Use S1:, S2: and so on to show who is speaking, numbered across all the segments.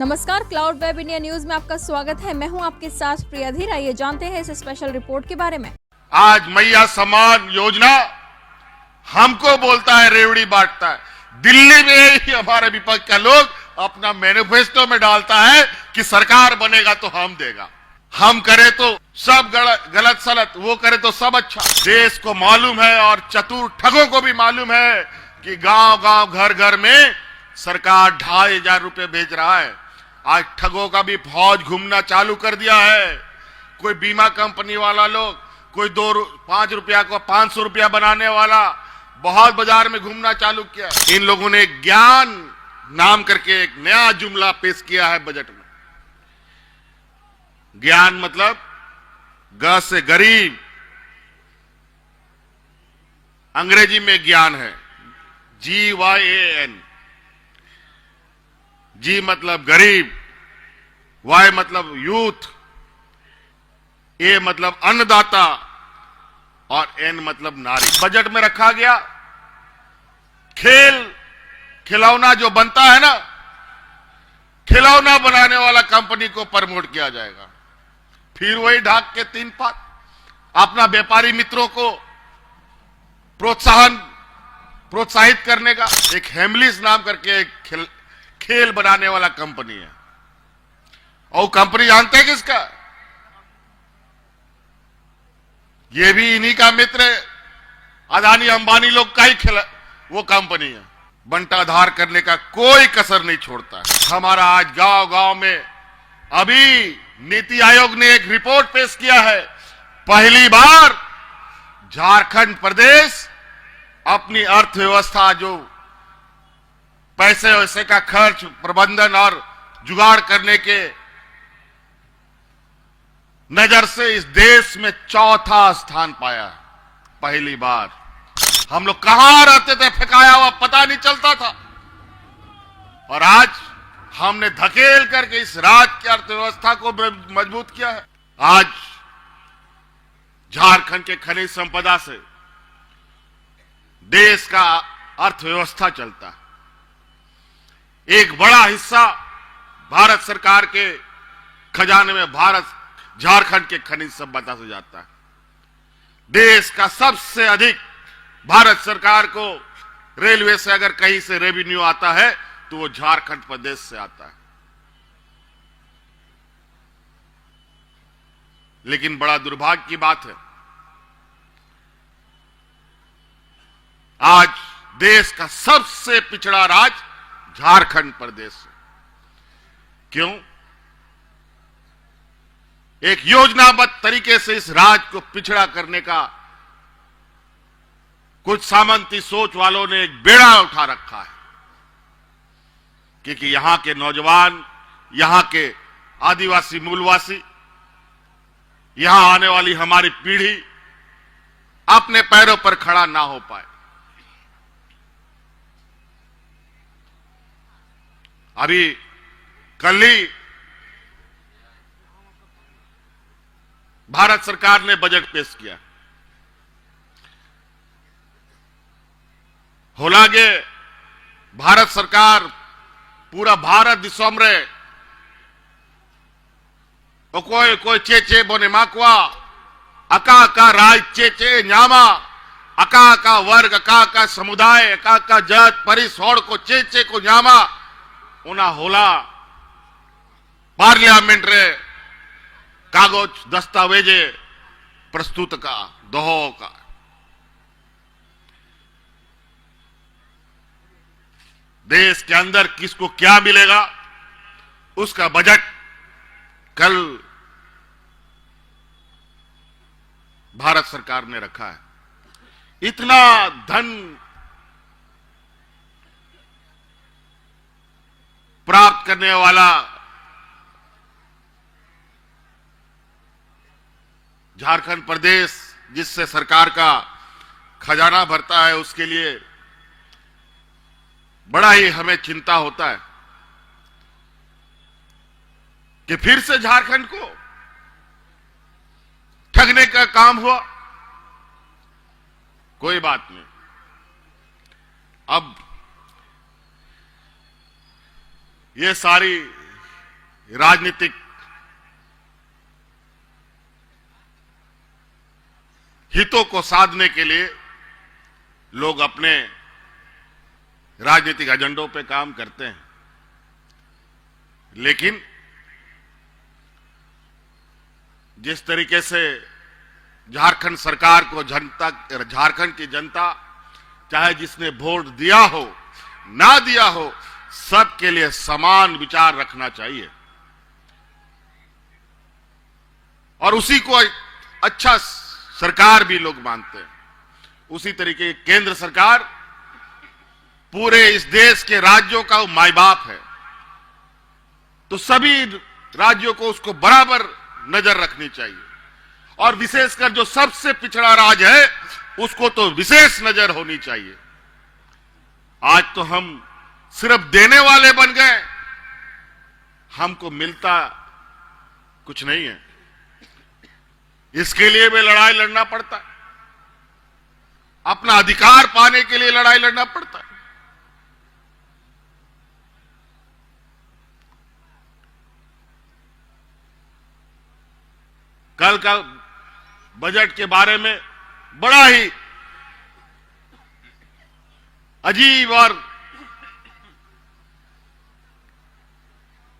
S1: नमस्कार, cloud web India news में आपका स्वागत है। मैं हूं आपके साथ प्रिया धीर। आइए जानते हैं इस स्पेशल रिपोर्ट के बारे में।
S2: आज मैया सम्मान योजना हमको बोलता है, रेवड़ी बांटता है। दिल्ली में ही हमारे विपक्ष का लोग अपना मैनिफेस्टो में डालता है कि सरकार बनेगा तो हम देगा, हम करे तो सब गलत सलत, वो करे तो सब अच्छा। देश को मालूम है और चतुर ठगों को भी मालूम है कि गांव गांव घर घर में सरकार 2500 रुपए भेज रहा है। आज ठगों का भी फौज घूमना चालू कर दिया है। कोई बीमा कंपनी वाला लोग, कोई 5 रुपया को 500 रुपया बनाने वाला बहुत बाजार में घूमना चालू किया। इन लोगों ने ज्ञान नाम करके एक नया जुमला पेश किया है बजट में। ज्ञान मतलब ग से गरीब, अंग्रेजी में ज्ञान है GYAN। जी मतलब गरीब, वाई मतलब यूथ, ए मतलब अन्नदाता और एन मतलब नारी। बजट में रखा गया खिलौना जो बनता है ना, खिलौना बनाने वाला कंपनी को प्रमोट किया जाएगा। फिर वही ढाक के 3 पात अपना व्यापारी मित्रों को प्रोत्साहित करने का। एक हेमलिस नाम करके एक खेल बनाने वाला कंपनी है, और कंपनी जानते हैं किसका? ये भी इन्हीं का मित्र अदानी अंबानी लोग का ही वो कंपनी है। बंटाधार करने का कोई कसर नहीं छोड़ता। हमारा आज गांव गांव में अभी नीति आयोग ने एक रिपोर्ट पेश किया है। पहली बार झारखंड प्रदेश अपनी अर्थव्यवस्था, जो पैसे वैसे का खर्च, प्रबंधन और जुगाड़ करने के नजर से इस देश में 4था स्थान पाया। पहली बार। हम लोग कहां रहते थे, फेंकाया हुआ पता नहीं चलता था, और आज हमने धकेल करके इस राज्य की अर्थव्यवस्था को मजबूत किया है। आज झारखंड के खनिज संपदा से देश का अर्थव्यवस्था चलता है। एक बड़ा हिस्सा भारत सरकार के खजाने में झारखंड के खनिज संपदा से जाता है। देश का सबसे अधिक भारत सरकार को रेलवे से अगर कहीं से रेवेन्यू आता है तो वो झारखंड प्रदेश से आता है। लेकिन बड़ा दुर्भाग्य की बात है, आज देश का सबसे पिछड़ा राज्य झारखंड प्रदेश। क्यों? एक योजनाबद्ध तरीके से इस राज्य को पिछड़ा करने का कुछ सामंती सोच वालों ने एक बेड़ा उठा रखा है, क्योंकि यहां के नौजवान, यहां के आदिवासी मूलवासी, यहां आने वाली हमारी पीढ़ी अपने पैरों पर खड़ा ना हो पाए। अभी कल ही भारत सरकार ने बजट पेश किया। होलागे भारत सरकार पूरा भारत दिसोम रे कोई कोई चेचे बोने माकवा अका का राज चेचे न्यामा, अका का वर्ग, अका का समुदाय, अका का जात परिस होड़ को चेचे को न्यामा उना होला पार्लियामेंट रे कागज दस्तावेजे प्रस्तुत का दोहो का। देश के अंदर किसको क्या मिलेगा उसका बजट कल भारत सरकार ने रखा है। इतना धन प्राप्त करने वाला झारखंड प्रदेश, जिससे सरकार का खजाना भरता है, उसके लिए बड़ा ही हमें चिंता होता है कि फिर से झारखंड को ठगने का काम हुआ। कोई बात नहीं, अब ये सारी राजनीतिक हितों को साधने के लिए लोग अपने राजनीतिक एजेंडों पे काम करते हैं, लेकिन जिस तरीके से झारखंड सरकार को झारखंड की जनता, चाहे जिसने वोट दिया हो ना दिया हो, सबके लिए समान विचार रखना चाहिए और उसी को अच्छा सरकार भी लोग मानते हैं। उसी तरीके केंद्र सरकार पूरे इस देश के राज्यों का माई बाप है, तो सभी राज्यों को उसको बराबर नजर रखनी चाहिए और विशेषकर जो सबसे पिछड़ा राज्य है उसको तो विशेष नजर होनी चाहिए। आज तो हम सिर्फ देने वाले बन गए, हमको मिलता कुछ नहीं है। इसके लिए भी लड़ाई लड़ना पड़ता है, अपना अधिकार पाने के लिए लड़ाई लड़ना पड़ता है। कल का बजट के बारे में बड़ा ही अजीब और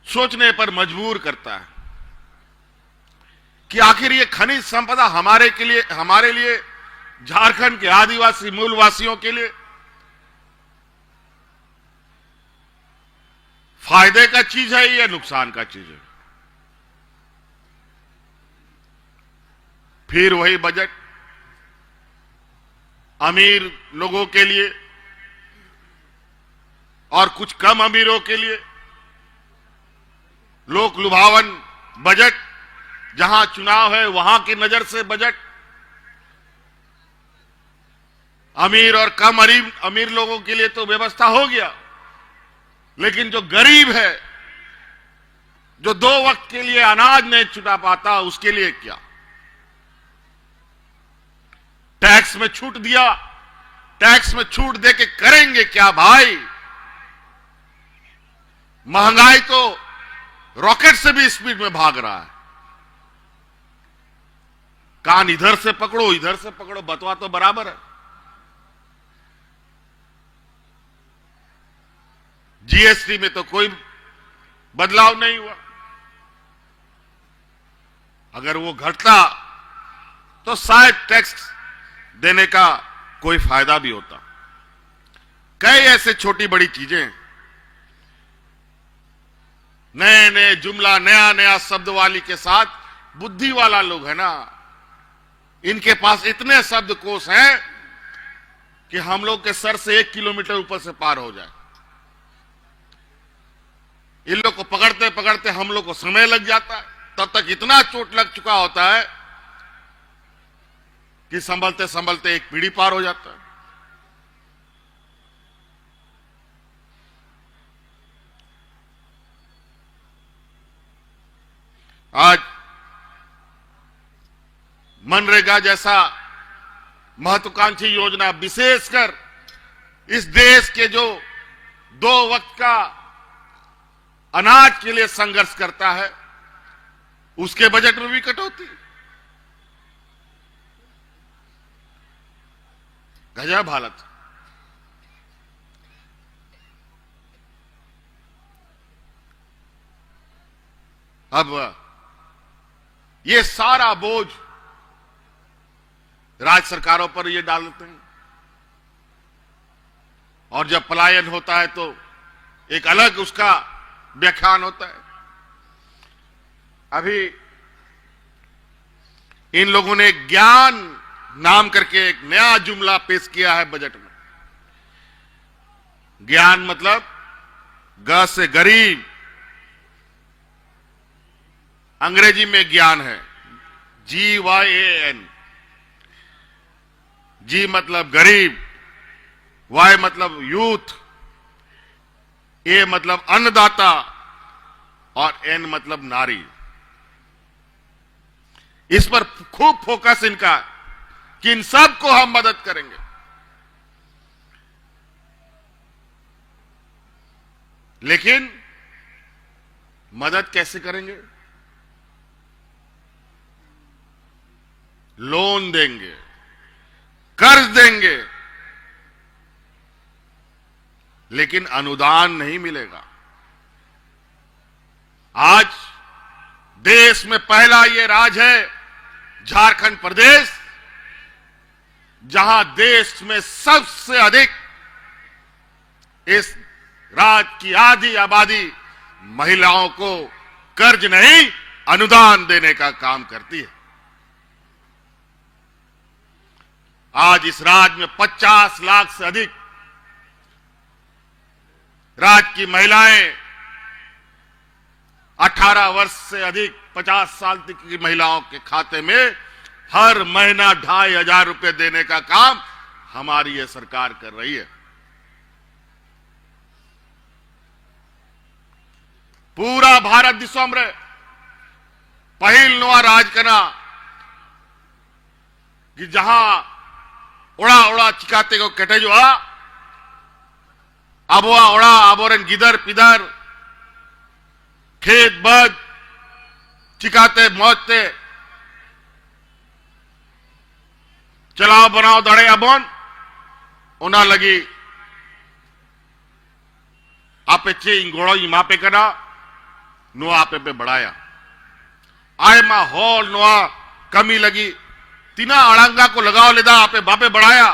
S2: सोचने पर मजबूर करता है कि आखिर ये खनिज संपदा हमारे लिए झारखंड के आदिवासी मूलवासियों के लिए फायदे का चीज है या नुकसान का चीज है। फिर वही बजट अमीर लोगों के लिए और कुछ कम अमीरों के लिए लोक लुभावन बजट, जहां चुनाव है वहां की नजर से बजट, अमीर और कम अमीर लोगों के लिए तो व्यवस्था हो गया, लेकिन जो गरीब है, जो 2 वक्त के लिए अनाज नहीं छुटा पाता, उसके लिए क्या? टैक्स में छूट दिया, टैक्स में छूट देके करेंगे क्या भाई? महंगाई तो रॉकेट से भी स्पीड में भाग रहा है। कान इधर से पकड़ो इधर से पकड़ो, बतवा तो बराबर है। जीएसटी में तो कोई बदलाव नहीं हुआ, अगर वो घटता तो शायद टैक्स देने का कोई फायदा भी होता। कई ऐसे छोटी बड़ी चीजें, नए नए जुमला, नया नया शब्द वाली के साथ बुद्धि वाला लोग है ना, इनके पास इतने शब्दकोश हैं कि हम लोग के सर से 1 किलोमीटर ऊपर से पार हो जाए। इन लोग को पकड़ते पकड़ते हम लोग को समय लग जाता है, तब तक इतना चोट लग चुका होता है कि संभलते संभलते एक पीढ़ी पार हो जाता है। आज मनरेगा जैसा महत्वाकांक्षी योजना, विशेषकर इस देश के जो 2 वक्त का अनाज के लिए संघर्ष करता है, उसके बजट में भी कटौती। गजब हालत। अब ये सारा बोझ राज्य सरकारों पर ये डालते हैं और जब पलायन होता है तो एक अलग उसका व्याख्यान होता है। अभी इन लोगों ने ज्ञान नाम करके एक नया जुमला पेश किया है बजट में। ज्ञान मतलब ग से गरीब, अंग्रेजी में ज्ञान है GYAN। जी मतलब गरीब, वाई मतलब यूथ, ए मतलब अन्नदाता और एन मतलब नारी। इस पर खूब फोकस इनका कि इन सब को हम मदद करेंगे। लेकिन मदद कैसे करेंगे? लोन देंगे, कर्ज देंगे, लेकिन अनुदान नहीं मिलेगा। आज देश में पहला ये राज्य है झारखंड प्रदेश, जहां देश में सबसे अधिक इस राज्य की आधी आबादी महिलाओं को कर्ज नहीं अनुदान देने का काम करती है। आज इस राज्य में 50 लाख से अधिक राज्य की महिलाएं 18 वर्ष से अधिक 50 साल तक की महिलाओं के खाते में हर महीना 2,500 रुपए देने का काम हमारी यह सरकार कर रही है। पूरा भारत दिसोम रे पहिल नवा राज कना कि जहां ओड़ा ओड़ा चिकाते को कटे जो आबोआ ओड़ा आबोरन गिदर पिदर खेत बद चिकाते मौजते चलाओ बनाओ दड़े अबोन ओना लगी आपे चे इंगोड़ो मापे कना नुआ आपे पे बढ़ाया आए मा हॉल नुआ कमी लगी तीना अड़ंगा को लगाओ लेदा आपे बापे बढ़ाया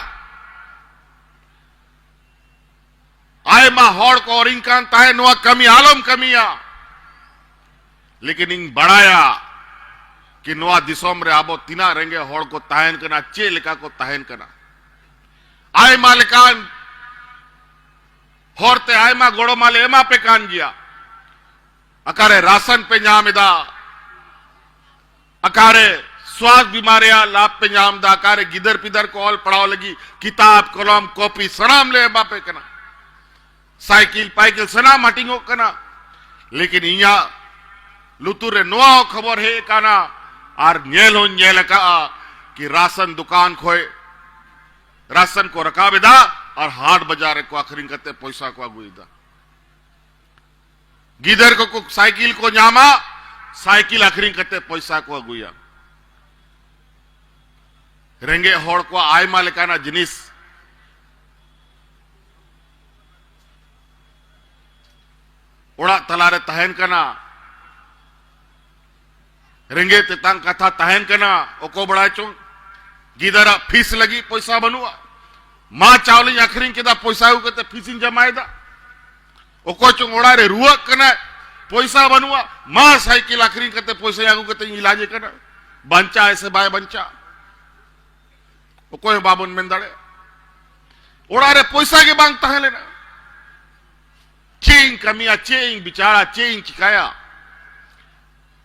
S2: आए मा हॉल को और इंकान ताहे नुआ कमी आलम कमिया लेकिन इन बढ़ाया कि नुआ दिसोम रे आबो तीना रेंगे हॉल को ताहन करना चे लिका को ताहन करना आए मालिकान होरते आए मा गोड़ो माले एमा पे कान गया अकारे राशन पे न्यामिदा अकारे स्वास्थ्य बीमारियां लाभ पे न्यामदा अकारे गिदर पिदर को ऑल पढ़ाओ लगी किताब कलम कॉपी सनाम ले एमा पे कना साइकिल पाइकिल सनाम हटिंगो कना लेकिन इया लुतुरे नोआ खबर है काना और न्येलो न्येल का कि राशन दुकान खोए राशन को रखा बेदा और हाट बाजार को आखिरी करते पैसा को अगुईदा गिदर को साइकिल को न्यामा साइकिल आखिरी करते पैसा को अगुया रेंगे होड़ को आय मालिकाना जिनिस ओड़ा तलारे तहन कना रेंगे तेतांग कथा तहन कना ओको बड़ा चो गिदरा फीस लगी पैसा बनुआ मां चावली आखिरी के दा पैसा उ के फीसिन जमाएदा ओको चो ओड़ा रे रुआ कना पैसा बनुआ मां साइकिल आखिरी करते पैसा आगू के इलाज कना बंचा ऐसे बाय बंचा ओको बाबन मेंदड़े ओड़ा रे पैसा के बांग तहन लेना चेंग कमिया चेंग बिचारा चेंग चिकाया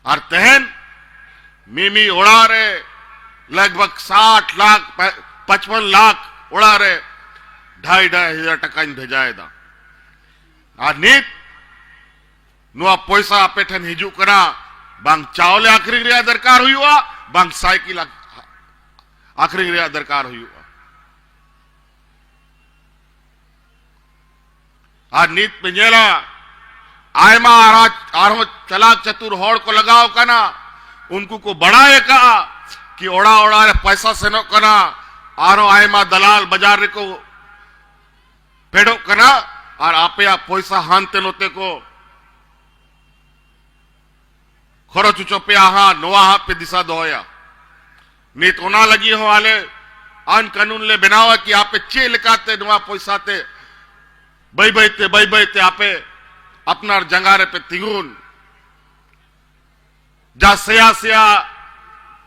S2: और तहन मिमी ओड़ा रे लगभग 60 लाख 55 लाख ओड़ा रे 2,500 टका भेजाएदा और नीत नुआ पैसा पेठन हिजू कना बांग चावले आखिरी रे दरकार हुआ बांग साइकिल आखिरी रे दरकार हुआ और नीत पे नेला आयमा आरो चलाक चतुर होड़ को लगाओ कना उनको को बढ़ाए कहा कि ओड़ा ओड़ा रे पैसा से नो कना आरो आयमा दलाल बाजार रे को पेड़ो कना और आपे आप पैसा हानते नोते को खरो चुचो पे आहा नोआ हा पे दिशा दोया नीत ओना लगी हो वाले आन कानून ले बनावा कि आपे चे लिकाते नोआ पैसा ते बई बईते आपे अपना जंगारे पे तिगुन जा सिया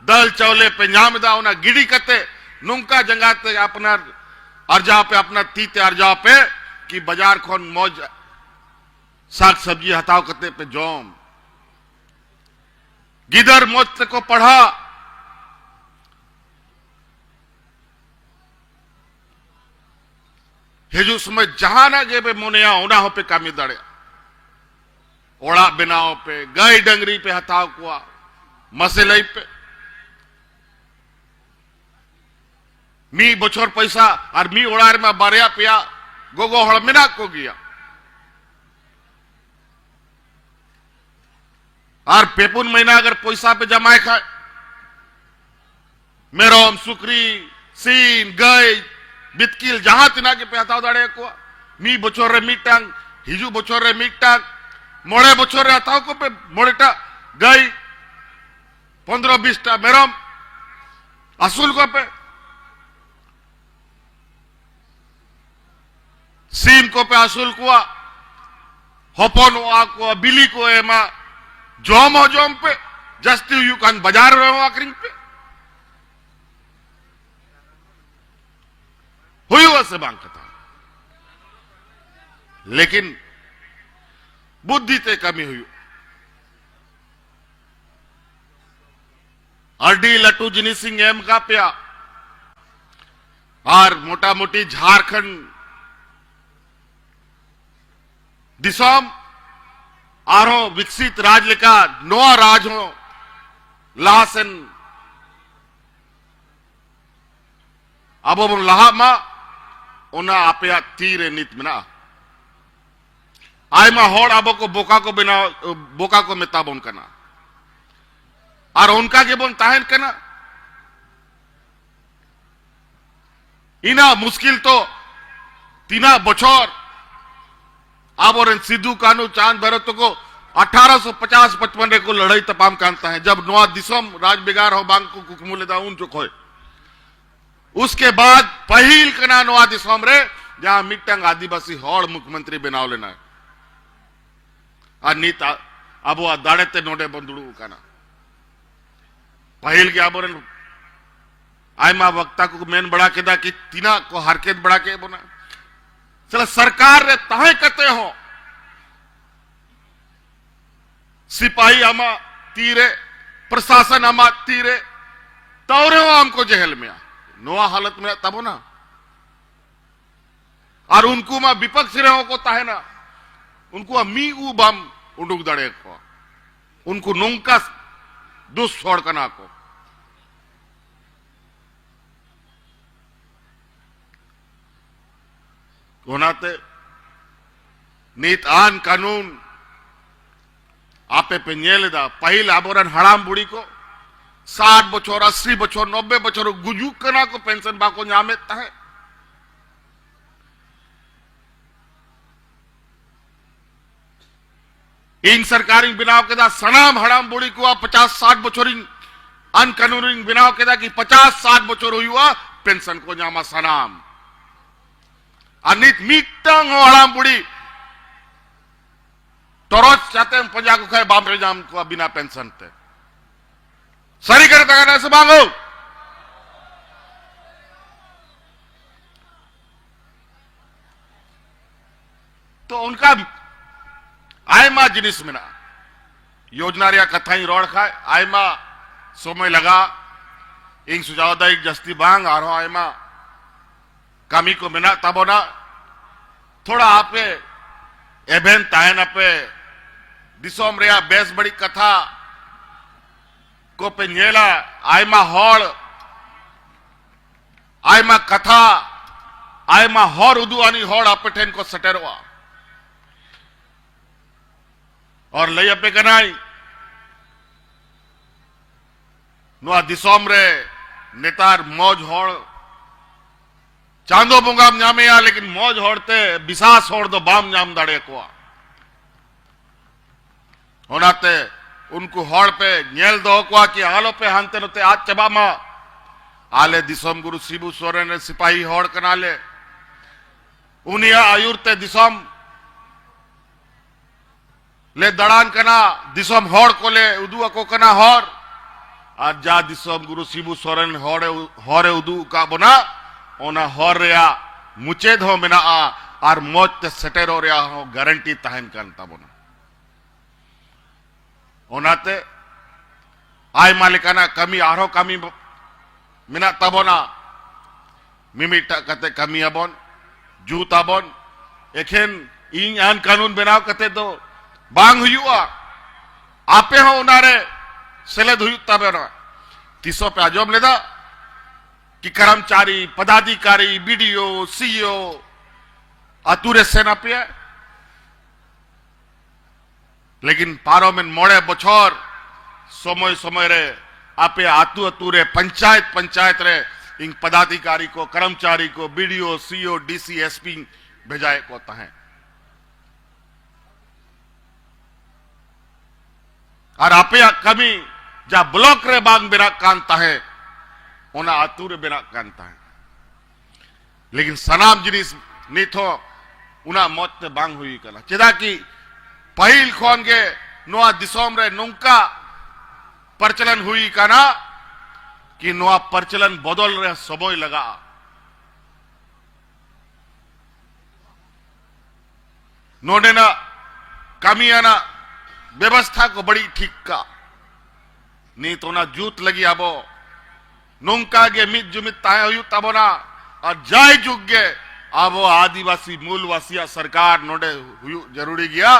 S2: दल चौले पे न्यामदा उना गिड़ी कते नुंका जंगाते अपना अर्जा पे अपना तीते अर्जा पे कि बाजार खोन मौज साग सब्जी हटाओ कते पे जोम गिदर मौज को पढ़ा हेजू समय जहां ना गे पे मोनिया ओना हो पे कामी दड़े ओड़ा बनाओ पे गाय डंगरी पे हताव कुआ मसेलई पे मी बछोर पैसा और मी ओड़ार में बारिया पिया गोगो हड़मिना को गया और पेपुन महीना अगर पैसा पे जमाए खाए मेरोम सुक्री सीन गई बितकिल जहां तिना के पे हताव दाड़े को मी बचोर रे मीटांग हिजू बचोर रे मीटांग मोड़े बचोर रे हताव को पे मोड़ेटा गई 15-20 मेरोम असूल को पे सीम को पे असूल कुआ होपन को बिली को एमा जोम हो जोम पे जस्ती यू कान बाजार में आखिरी पे हुई हुआ से बांग कथा लेकिन बुद्धि ते कमी हुई अर्डी लट्टू जिनी सिंह एम का प्या और मोटा मोटी झारखंड दिसोम आरो विकसित राज लेका नोआ राज हो लासन अब लहा मा उना आपया तीरे नित मना आय मा होड़ आबो को बोका को बिना बोका को मेताबोन करना और उनका के बोन ताहन करना इना मुश्किल तो तीना बछोर अब और सिद्धू कानू चांद भरत को 1850-55 को लड़ाई तपाम कानता है जब नवा दिसम राज बिगार हो बांग को कुकमुलेदा उन जो खोए उसके बाद पहिल कना नवा दिसम रे जहां मिट्टंग आदिवासी होड़ मुख्यमंत्री बनाव लेना है नीता अब वो दाड़े ते नोडे बंदुड़ू काना पहिल के अब आयमा वक्ता को मेन बड़ा केदा कि तीना को हरकत बड़ा के बोना चला सरकार रे ताहे कते हो सिपाही आमा तीरे प्रशासन आमा तीरे तौरे हो हमको जेल में नोआ हालत में तब ना और उनको मा विपक्ष रहो को ताहे ना उनको मी उ बम उडुक दड़े को उनको नोंका दुस छोड़ कना को होनाते नीत आन कानून आपे पे नेलेदा पहिल आबोरन हड़ाम बुड़ी को 60 बछोर 80 बछोर 90 बछोर गुजुक कना को पेंशन बाको न्यामे है इन सरकारी बिनाव के दा सनाम हड़ाम बुड़ी को 50-60 बछोर अन कानूनी बिनाव के दा कि 50-60 बछोर हुआ पेंशन को न्यामा सनाम अनित मीटंग हड़ाम बुड़ी टोरोच चाहते हैं पंजा को खाए बाम जाम को बिना पेंशन ते सरी करे तगड़ा से मांगो तो उनका आयमा जिनिस में ना योजना रिया कथा ही रोड खाए आयमा समय लगा एक सुझावदा एक जस्ती बांग आ रहा आयमा कामी को मिना तबो ना थोड़ा आपे एबेन तायन आपे दिसोम रिया बेस बड़ी कथा को पे नेला आयमा होड़ आयमा कथा आयमा होड़ उदुआनी होड़ आपे को सटेरवा और लई अपे कनाई नुआ दिसोम रे नेतार मौज होड़ चांदो बुंगाम न्यामे या लेकिन मौज होड़ते बिसास होड़ दो बाम न्याम दाड़े को होनाते उनको होड़ पे नेल दो को कि आलो पे हानते नते आज चबामा आले दिसोम गुरु शिबू सोरेन ने सिपाही होड़ कनाले उनिया आयुरते दिसोम ले दड़ान कना दिसोम होड़ को ले उदुआ को कना होड़ आज जा दिसोम गुरु शिबू सोरेन होड़े उदु का बना ओना होर रिया मुचेद हो मिना आर मौज ते सटेरो रिया हो गारंटी तहन करता बना ओनाते आय मालिकाना कमी आरो कमी मिना तबोना मिमिटा कते कमी अबोन जूत अबोन एखेन इन आन कानून बनाव कते दो बांग हुआ आपे हो उनारे सेलेद हुई तबेना तीसो पे आजोब लेदा कि कर्मचारी पदाधिकारी बीडीओ सीईओ अतुरे सेना पे लेकिन पार्लियामेंट मोड़े बछर समय समय रे आपे आतु अतुरे पंचायत पंचायत रे इन पदाधिकारी को कर्मचारी को बीडीओ सीओ डीसी एसपी भेजाए को तहे और आपे कमी जा ब्लॉक रे बांग बिना कांता है ओना आतुरे बिना कांता है लेकिन सनाम जिनिस निथो उना मौत ते बांग हुई कला चेदा की पहिल खोन के नोआ दिसोम रे नुंका परचलन हुई कना कि नोआ परचलन बदल रहे सबोय लगा नोने ना कमियाना व्यवस्था को बड़ी ठीक का नहीं तो ना जूत लगी आबो नुंका गे मित जुमित ताहे हुई तबो ना और जाय जुग गे आबो आदिवासी मूलवासिया सरकार नोडे हुई जरूरी गया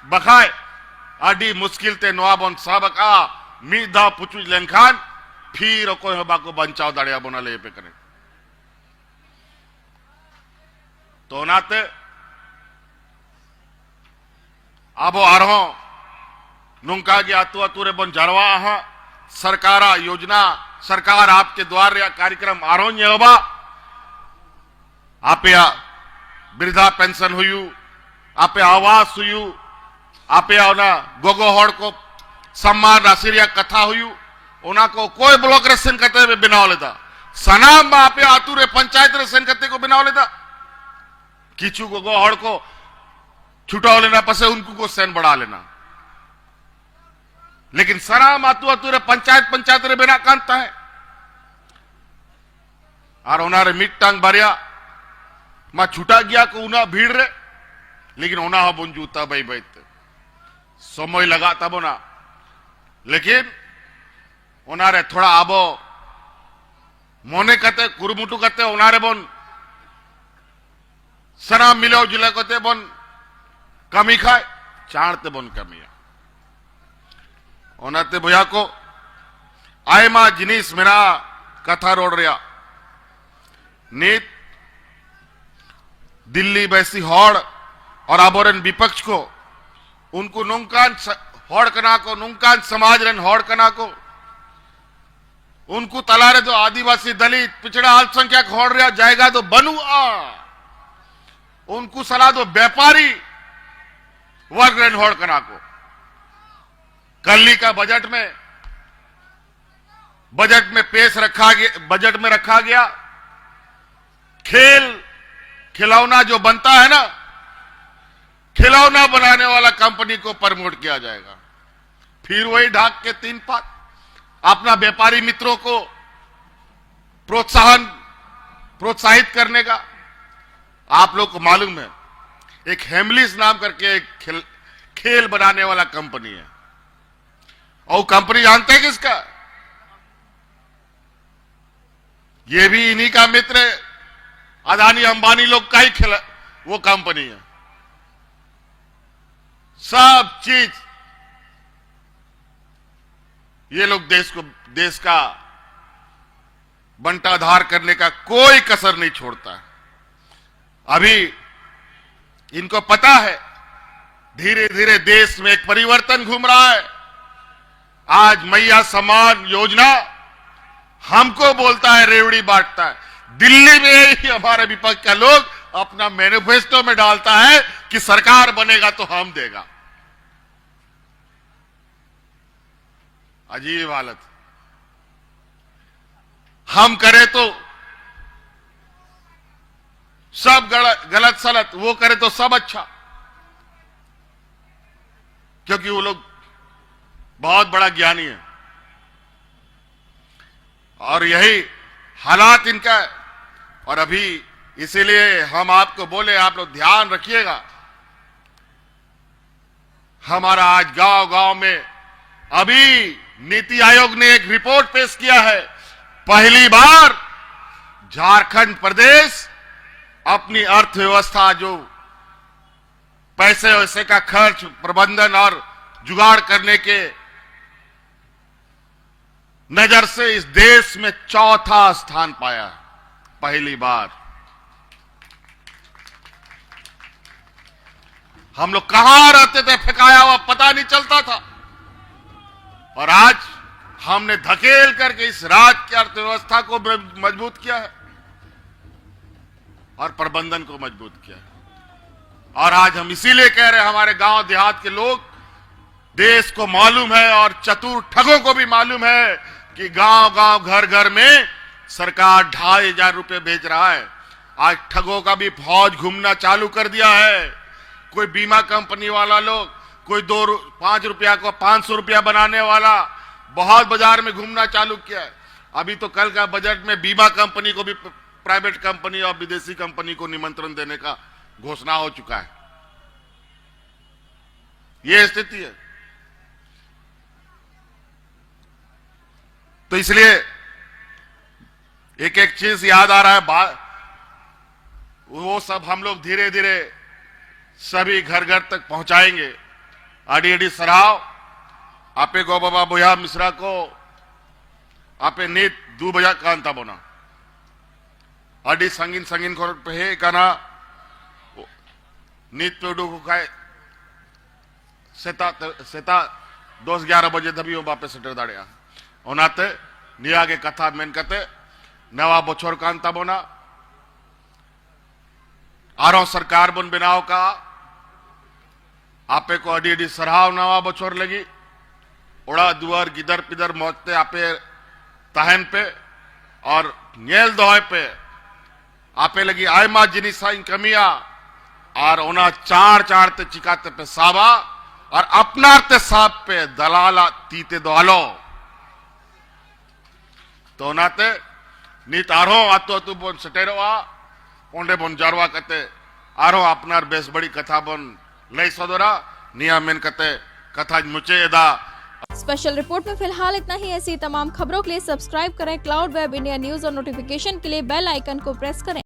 S2: बखाए आडी मुश्किल ते नोआबन सबका मीदा पुचुज लेनखान फिर कोई हबा को बंचाव दाड़िया बोना ले पे करे तो नाते आबो आरहो नुंका गया आतु अतुरे बन जरवा हा सरकारा योजना सरकार आपके द्वार या कार्यक्रम आरो होबा आपे वृद्धा पेंशन हुई आपे आवास हुई आपे ओना गोगो हड़ को सम्मान राशि या कथा हुई ओना को कोई ब्लॉक रेशन करते हुए बिना लेता सनाम आपे आतुरे पंचायत रेशन करते को बिना लेता किचु गोगो हड़ को छुटा लेना पसे उनको को सेन बढ़ा लेना लेकिन सनाम आतु अतुरे पंचायत पंचायत रे बिना कांता है और उनारे मिट्टांग बारिया मा छुटा गया को उना भीड़ रे लेकिन उना हो बुंजूता भाई भाई समय लगा तब ना लेकिन उनारे थोड़ा आबो मोने कते कुरुमुटु कते उनारे बन सना मिलो जिले कते बन कमी खाए चाणते बन कमिया ओनाते भैया को आय मा जिनिस मेरा कथा रोड रिया नीत दिल्ली वैसी हौड़ और आबोरन विपक्ष को उनको नुंकान हौड़ कना को नुंकान समाज रन हौड़ कना को उनको तलारे तो आदिवासी दलित पिछड़ा अल्पसंख्यक हौड़ रहा जाएगा तो बनू उनको सलाह दो व्यापारी वर्ग रन हौड़ कना को कल्ली का बजट में पेश रखा गया बजट में रखा गया खिलौना जो बनता है ना खिलौना बनाने वाला कंपनी को प्रमोट किया जाएगा फिर वही ढाक के 3 पात अपना व्यापारी मित्रों को प्रोत्साहित करने का आप लोग को मालूम है एक हेमलिस नाम करके एक खेल बनाने वाला कंपनी है और कंपनी जानते हैं किसका ये भी इन्हीं का मित्र है अदानी अंबानी लोग का ही वो कंपनी है सब चीज ये लोग देश का बंटाधार करने का कोई कसर नहीं छोड़ता अभी इनको पता है धीरे धीरे देश में एक परिवर्तन घूम रहा है आज मैया सम्मान योजना हमको बोलता है रेवड़ी बांटता है दिल्ली में ही हमारे विपक्ष का लोग अपना मैनिफेस्टो में डालता है कि सरकार बनेगा तो हम देगा अजीब हालत हम करें तो सब गलत सलत वो करे तो सब अच्छा क्योंकि वो लोग बहुत बड़ा ज्ञानी है और यही हालात इनका है और अभी इसीलिए हम आपको बोले आप लोग ध्यान रखिएगा हमारा आज गांव गांव में अभी नीति आयोग ने एक रिपोर्ट पेश किया है पहली बार झारखंड प्रदेश अपनी अर्थव्यवस्था जो पैसे वैसे का खर्च प्रबंधन और जुगाड़ करने के नजर से इस देश में चौथा स्थान पाया पहली बार हम लोग कहां रहते थे, फेंकाया हुआ पता नहीं चलता था। और आज हमने धकेल करके इस राज्य की अर्थव्यवस्था को मजबूत किया है और प्रबंधन को मजबूत किया है। और आज हम इसीलिए कह रहे हैं, हमारे गांव देहात के लोग, देश को मालूम है और चतुर ठगों को भी मालूम है कि गांव गांव घर घर में सरकार 2500 रुपए भेज रहा है। आज ठगों का भी फौज घूमना चालू कर दिया है। कोई बीमा कंपनी वाला लोग, कोई 5 रुपया को 500 रुपया बनाने वाला बहुत बाजार में घूमना चालू किया है। अभी तो कल का बजट में बीमा कंपनी को भी, प्राइवेट कंपनी और विदेशी कंपनी को निमंत्रण देने का घोषणा हो चुका है। यह स्थिति है। तो इसलिए एक एक चीज याद आ रहा है, वो सब हम लोग धीरे धीरे सभी घर घर तक पहुंचाएंगे। आड़ी सराव आपे गो बाबा बुया मिश्रा को आपे नीत 2 बजा कांता बोना आड़ी संगीन संगीन को पे काना नीत पे उडू को खाए सेता 10-11 बजे धबी वो बापे सेटर दाड़िया ओनाते निया के कथा मेन कते नवा बछोर कांता बोना आरो सरकार बन बनाव का आपे को अडी सराव नवा बछोर लगी ओड़ा दुआर गिदर पिदर मौजते आपे तहन पे और नेल दोहे पे आपे लगी आयमा जिनिसा कमिया और ओना चार चार ते चिकाते पे साबा और अपना ते साब पे दलाला तीते दोलो तो ओनाते नीत आरो आतो तु बोन सटेरवा ओंडे बोन जारवा कते आरो अपनार बेस बड़ी कथा बोन लई सदोरा निया मेन कते कथा मुचे एदा।
S1: स्पेशल रिपोर्ट में फिलहाल इतना ही। ऐसी तमाम खबरों के लिए सब्सक्राइब करें क्लाउड वेब इंडिया न्यूज और नोटिफिकेशन के लिए बेल आइकन को प्रेस करें।